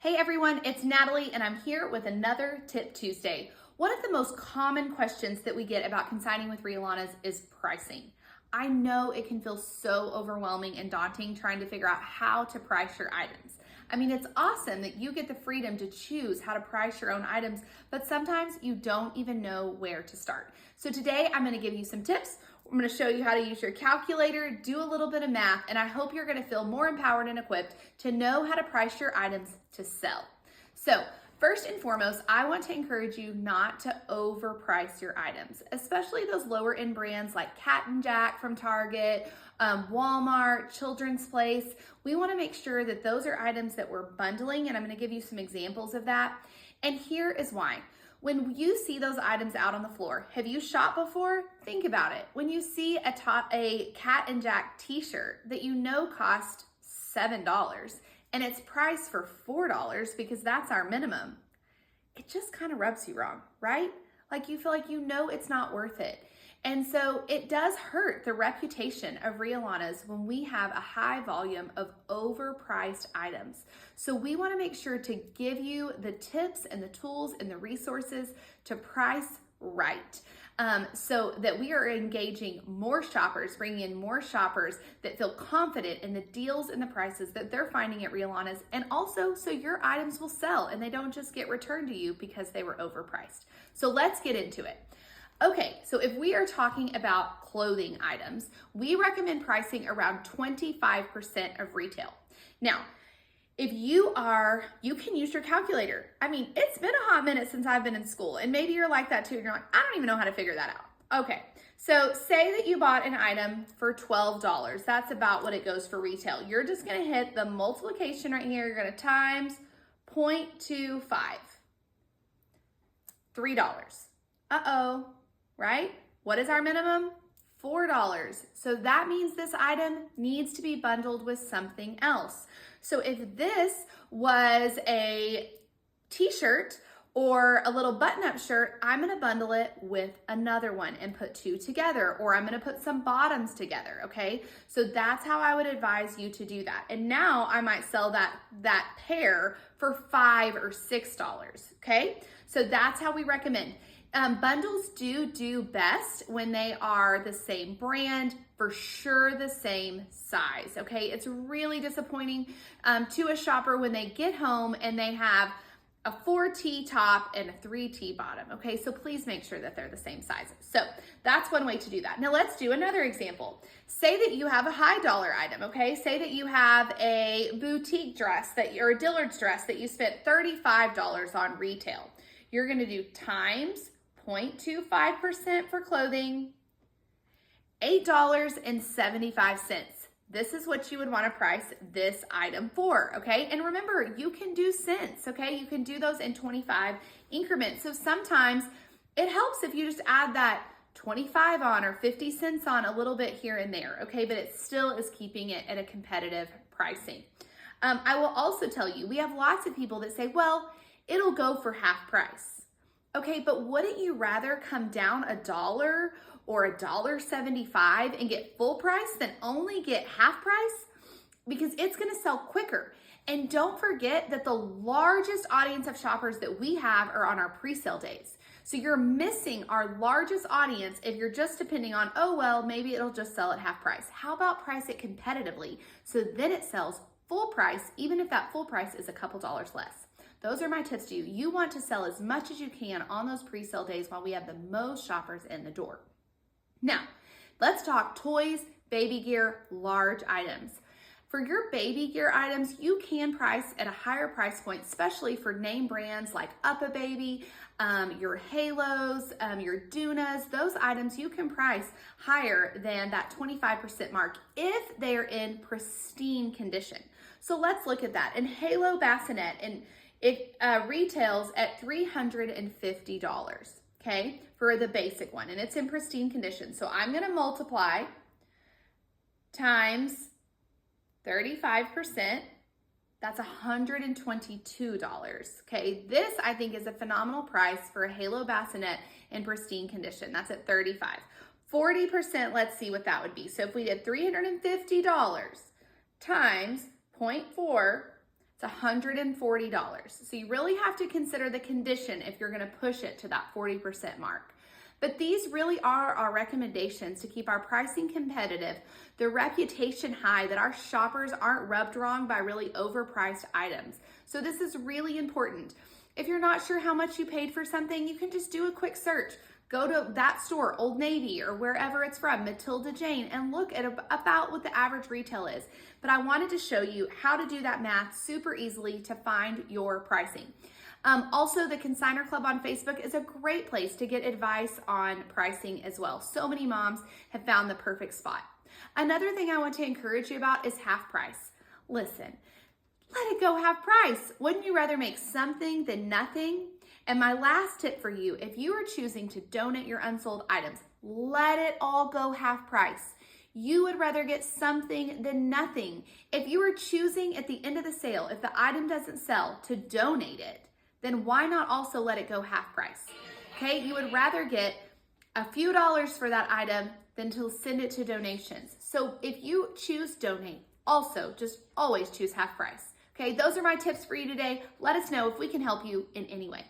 Hey everyone, it's Natalie and I'm here with another Tip Tuesday. One of the most common questions that we get about consigning with Rhea Lana is pricing. I know it can feel so overwhelming and daunting trying to figure out how to price your items. I mean, it's awesome that you get the freedom to choose how to price your own items, but sometimes you don't even know where to start. So today I'm going to give you some tips. I'm going to show you how to use your calculator, do a little bit of math, and I hope you're going to feel more empowered and equipped to know how to price your items to sell. So first and foremost, I want to encourage you not to overprice your items, especially those lower end brands like Cat & Jack from Target, Walmart, Children's Place. We want to make sure that those are items that we're bundling, and I'm going to give you some examples of that. And here is why. When you see those items out on the floor, have you shopped before? Think about it. When you see a Cat & Jack t-shirt that you know cost $7 and it's priced for $4 because that's our minimum, it just kind of rubs you wrong, right? Like you feel like you know it's not worth it. And so it does hurt the reputation of Rhea Lana's when we have a high volume of overpriced items. So we want to make sure to give you the tips and the tools and the resources to price right. So that we are engaging more shoppers, bringing in more shoppers that feel confident in the deals and the prices that they're finding at Rhea Lana's, and also so your items will sell and they don't just get returned to you because they were overpriced. So let's get into it. Okay, so if we are talking about clothing items, we recommend pricing around 25% of retail. Now, if you can use your calculator. I mean, it's been a hot minute since I've been in school, and maybe you're like that too, and you're like, I don't even know how to figure that out. Okay, so say that you bought an item for $12. That's about what it goes for retail. You're just gonna hit the multiplication right here. You're gonna times 0.25, $3. Uh-oh. Right? What is our minimum? $4. So that means this item needs to be bundled with something else. So if this was a t-shirt or a little button-up shirt, I'm gonna bundle it with another one and put two together, or I'm gonna put some bottoms together, okay? So that's how I would advise you to do that. And now I might sell that pair for $5 or $6, okay? So that's how we recommend. Bundles do best when they are the same brand, for sure the same size, okay? It's really disappointing to a shopper when they get home and they have a 4T top and a 3T bottom, okay? So please make sure that they're the same sizes. So that's one way to do that. Now let's do another example. Say that you have a high dollar item, okay? Say that you have a boutique dress or a Dillard's dress that you spent $35 on retail. You're gonna do times 0.25% for clothing, $8.75. This is what you would want to price this item for, okay? And remember, you can do cents, okay? You can do those in 25 increments. So sometimes it helps if you just add that 25 on or 50 cents on a little bit here and there, okay? But it still is keeping it at a competitive pricing. I will also tell you, we have lots of people that say, well, it'll go for half price. Okay, but wouldn't you rather come down $1 or $1.75 and get full price than only get half price? Because it's gonna sell quicker. And don't forget that the largest audience of shoppers that we have are on our pre-sale days. So you're missing our largest audience if you're just depending on, oh, well, maybe it'll just sell at half price. How about price it competitively so then it sells full price, even if that full price is a couple dollars less? Those are my tips to you. You want to sell as much as you can on those pre-sale days while we have the most shoppers in the door. Now, let's talk toys, baby gear, large items. For your baby gear items, you can price at a higher price point, especially for name brands like UPPAbaby, your Halos, your Dunas. Those items you can price higher than that 25% mark if they're in pristine condition. So let's look at that. And Halo bassinet, and it retails at $350, okay, for the basic one, and it's in pristine condition. So I'm gonna multiply times 35%, that's $122, okay? This, I think, is a phenomenal price for a Halo bassinet in pristine condition. That's at $35. 40%, let's see what that would be. So if we did $350 times 0.4, It's $140. So you really have to consider the condition if you're going to push it to that 40% mark. But these really are our recommendations to keep our pricing competitive, the reputation high, that our shoppers aren't rubbed wrong by really overpriced items. So this is really important. If you're not sure how much you paid for something, you can just do a quick search. Go to that store, Old Navy, or wherever it's from, Matilda Jane, and look at about what the average retail is. But I wanted to show you how to do that math super easily to find your pricing. Also, the Consignor Club on Facebook is a great place to get advice on pricing as well. So many moms have found the perfect spot. Another thing I want to encourage you about is half price. Listen, let it go half price. Wouldn't you rather make something than nothing? And my last tip for you, if you are choosing to donate your unsold items, let it all go half price. You would rather get something than nothing. If you are choosing at the end of the sale, if the item doesn't sell, to donate it, then why not also let it go half price? Okay, you would rather get a few dollars for that item than to send it to donations. So if you choose donate, also just always choose half price. Okay, those are my tips for you today. Let us know if we can help you in any way.